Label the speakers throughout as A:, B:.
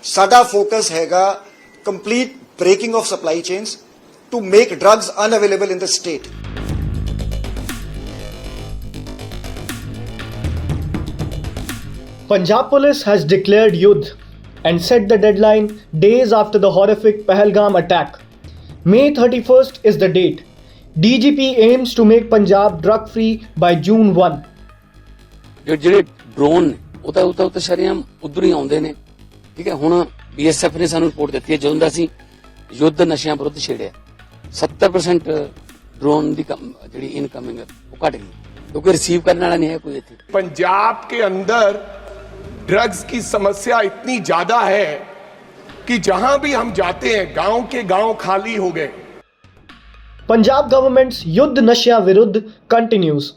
A: ਸਾਡਾ ਫੋਕਸ ਹੈਗਾ complete breaking of supply chains to make drugs unavailable in the state.
B: Punjab Police has declared Yudh and set the deadline days after the horrific Pahalgam attack. May 31st is the date. DGP aims to make Punjab drug free by June 1.
C: ਜਿਹੜੇ drone ਨੇ ਉਹ ਤਾਂ ਸ਼ਰੇਆਮ ਉਧਰ ਹੀ ਆਉਂਦੇ ਨੇ। ਠੀਕ ਹੈ, ਹੁਣ BSF ਨੇ ਸਾਨੂੰ ਰਿਪੋਰਟ ਦਿੱਤੀ ਹੈ ਜਦੋਂ ਦਾ ਅਸੀਂ ਯੁੱਧ ਨਸ਼ਿਆਂ ਵਿਰੁੱਧ ਛੇੜਿਆ 70% ਡਰੋਨ ਦੀ ਜਿਹੜੀ ਇਨਕਮਿੰਗ ਉਹ ਘਟ ਗਈ ਕਿਉਂਕਿ ਰਿਸੀਵ ਕਰਨ ਵਾਲਾ ਨਹੀਂ ਹੈ ਕੋਈ ਇੱਥੇ।
D: पंजाब के अंदर ड्रग्स की समस्या इतनी ज्यादा है कि जहां भी हम जाते हैं गांव के गांव खाली हो गए।
B: Punjab government's Yudh Nashya Viruddh continues.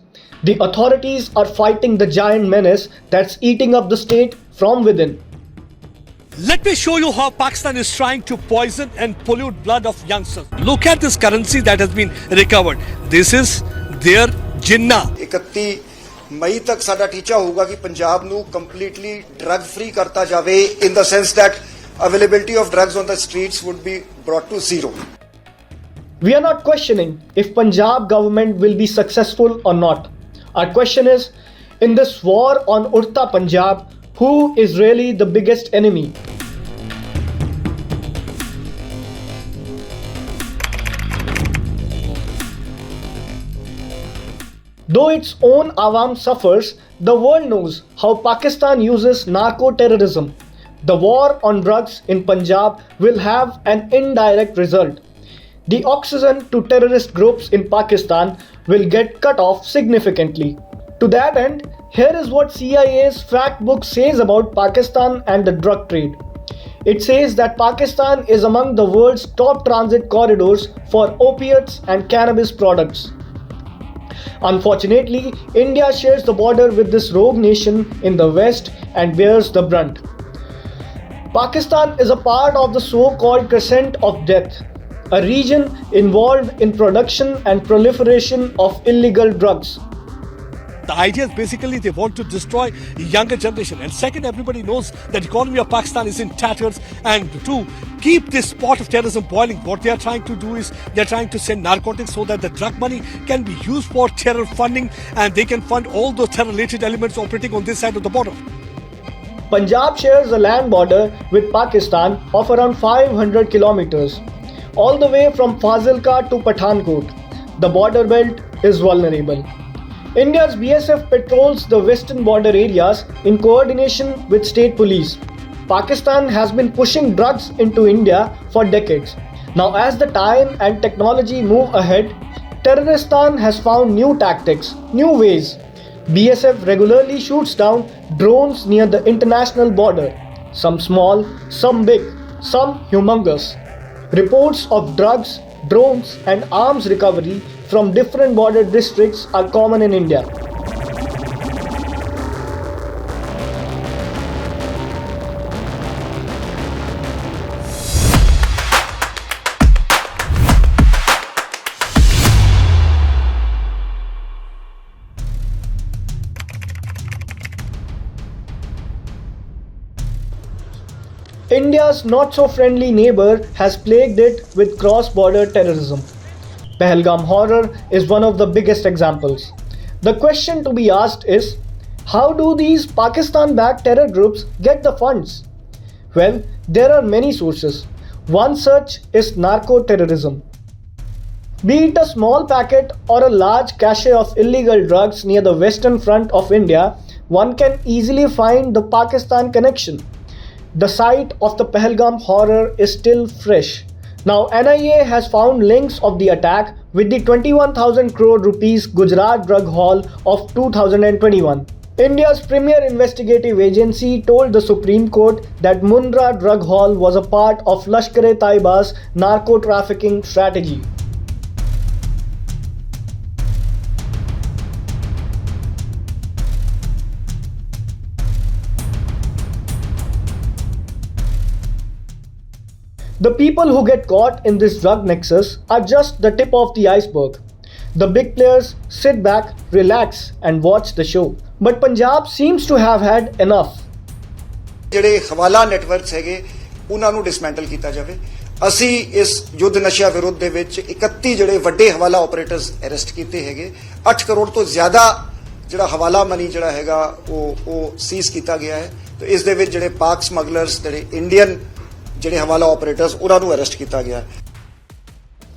B: The authorities are fighting the giant menace that's eating up the state from within.
E: Let me show you how Pakistan is trying to poison and pollute blood of youngsters. Look at this currency that has been recovered. This is their jinnah.
A: 31 ਮਈ ਤੱਕ ਸਾਡਾ ਟੀਚਾ ਹੋਊਗਾ ਕਿ ਪੰਜਾਬ ਨੂੰ completely drug free ਕਰਤਾ ਜਾਵੇ in the sense that availability of drugs on the streets would be brought to zero.
B: We are not questioning if Punjab government will be successful or not. Our question is, in this war on Urta Punjab, who is really the biggest enemy? Though its own Awam suffers, the world knows how Pakistan uses narco-terrorism. The war on drugs in Punjab will have an indirect result. The oxygen to terrorist groups in Pakistan will get cut off significantly. To that end, here is what CIA's fact book says about Pakistan and the drug trade. It says that Pakistan is among the world's top transit corridors for opiates and cannabis products. Unfortunately, India shares the border with this rogue nation in the west and bears the brunt. Pakistan is a part of the so-called crescent of death, a region involved in production and proliferation of illegal drugs.
E: The idea is basically they want to destroy younger generation. And second, everybody knows that the economy of Pakistan is in tatters. And to keep this pot of terrorism boiling, what they are trying to do is they are trying to send narcotics so that the drug money can be used for terror funding and they can fund all those terror-related elements operating on this side of the border.
B: Punjab shares a land border with Pakistan of around 500 kilometers, all the way from Fazilka to Pathankot. The border belt is vulnerable. India's BSF patrols the western border areas in coordination with state police. Pakistan has been pushing drugs into India for decades. Now, as the time and technology move ahead, Terroristan has found new tactics, new ways. BSF regularly shoots down drones near the international border, some small, some big, some humongous. Reports of drugs, drones and arms recovery from different border districts are common in India. India's not-so-friendly neighbor has plagued it with cross-border terrorism. Pahalgam horror is one of the biggest examples. The question to be asked is, how do these Pakistan-backed terror groups get the funds? Well, there are many sources. One such is narco-terrorism. Be it a small packet or a large cache of illegal drugs near the western front of India, one can easily find the Pakistan connection. The site of the Pahalgam horror is still fresh. Now, NIA has found links of the attack with the 21,000 crore rupees Gujarat drug haul of 2021. India's premier investigative agency told the Supreme Court that Mundra drug haul was a part of Lashkar-e-Taiba's narco-trafficking strategy. The people who get caught in this drug nexus are just the tip of the iceberg. The big players sit back, relax and watch the show. But Punjab seems to have had enough.
A: ਜਿਹੜੇ ਹਵਾਲਾ networks ਹੈਗੇ ਉਹਨਾਂ ਨੂੰ dismantle ਕੀਤਾ ਜਾਵੇ। ਅਸੀਂ ਇਸ ਯੁੱਧ ਨਸ਼ਿਆਂ ਵਿਰੁੱਧ ਦੇ ਵਿੱਚ 31 ਜਿਹੜੇ ਵੱਡੇ ਹਵਾਲਾ ਆਪਰੇਟਰਸ ਅਰੈਸਟ ਕੀਤੇ ਹੈਗੇ। 8 ਕਰੋੜ ਤੋਂ ਜ਼ਿਆਦਾ ਜਿਹੜਾ ਹਵਾਲਾ ਮਨੀ ਜਿਹੜਾ ਹੈਗਾ ਉਹ ਸੀਜ਼ ਕੀਤਾ ਗਿਆ ਹੈ। ਤੇ ਇਸ ਦੇ ਵਿੱਚ ਜਿਹੜੇ ਪਾਕ ਸਮਗਲਰਸ, ਜਿਹੜੇ ਇੰਡੀਅਨ ਜਿਹੜੇ ਹਵਾਲਾ ਆਪਰੇਟਰਸ, ਉਹਨਾਂ ਨੂੰ ਅਰੈਸਟ ਕੀਤਾ ਗਿਆ ਹੈ।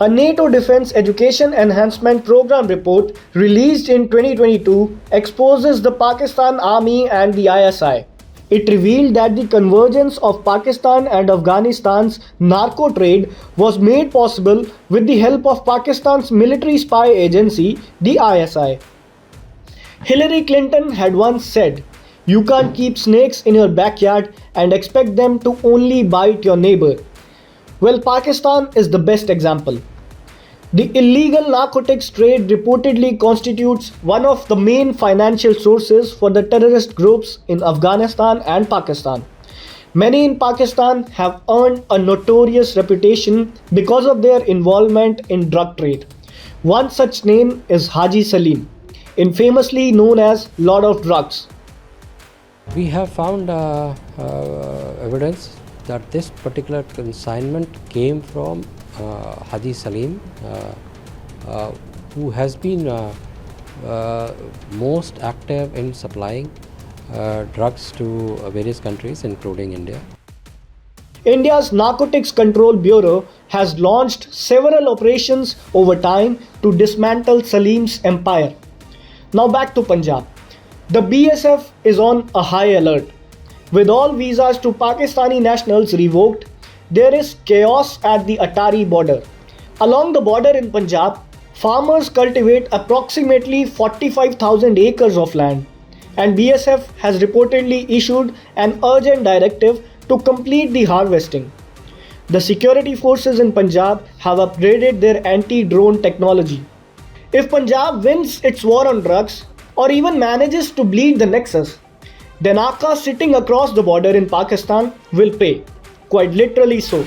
B: A NATO Defense Education Enhancement Program report released in 2022 exposes the Pakistan Army and the ISI. It revealed that the convergence of Pakistan and Afghanistan's narco trade was made possible with the help of Pakistan's military spy agency, the ISI. Hillary Clinton had once said, "You can't keep snakes in your backyard and expect them to only bite your neighbor." Well, Pakistan is the best example. The illegal narcotics trade reportedly constitutes one of the main financial sources for the terrorist groups in Afghanistan and Pakistan. Many in Pakistan have earned a notorious reputation because of their involvement in drug trade. One such name is Haji Salim, infamously known as Lord of Drugs.
F: We have found evidence that this particular consignment came from Haji Salim, who has been most active in supplying drugs to various countries, including India.
B: India's Narcotics Control Bureau has launched several operations over time to dismantle Salim's empire. Now back to Punjab. The BSF is on a high alert. With all visas to Pakistani nationals revoked, there is chaos at the Atari border. Along the border in Punjab, farmers cultivate approximately 45,000 acres of land, and BSF has reportedly issued an urgent directive to complete the harvesting. The security forces in Punjab have upgraded their anti-drone technology. If Punjab wins its war on drugs, or even manages to bleed the nexus, then Aka sitting across the border in Pakistan will pay, quite literally so.